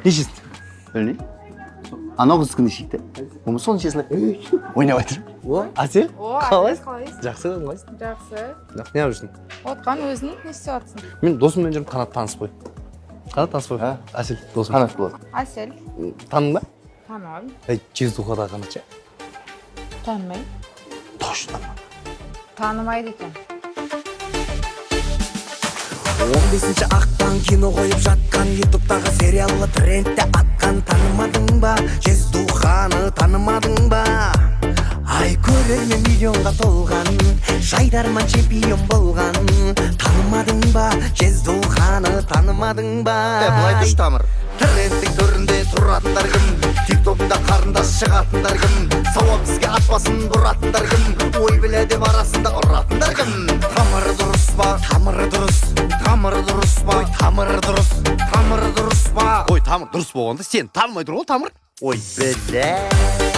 Нешесін? Білмеймін. Анау қыздікі нешекті? Болмаса соның нешесін ойнап айтыр. О, Асел? Қалайсыз? Жақсы, қалайсың? Жақсы. Жақсы, не жүрсің? Отқан өзің не істеп жатсың? Мен досыммен жүрмін, Қанат таныс қой. Қанат таныс қой. Ә? Асел, досым. Қанат болады. Асел. Таның ба? Танымадым. Жездухадағы Қанат ше? Танымаймын. Точно. Танымайды екен. 15 ақпан кино қойып жатқан ютубтағы сериалы трендте атқан танымадың ба жездуханы танымадың ба ай көрермен миллионға толған жайдарман чемпион болған танымадың ба жездуханы танымадың ба Былай түш тамыр. трендтің төрінде тұратындар кім тиктокында қарындас шығатындар кім сауап бізге атпасын бұратындар кім ой біле деп арасында ұратындар кім тамыры дұрыс па тамыры дұрыс тамыры дұрыс па тамыры дұрыс тамыры дұрыс па Ой, тамыр дұрыс болғанда сен танымай тұр ғой тамыр. Ой, біле.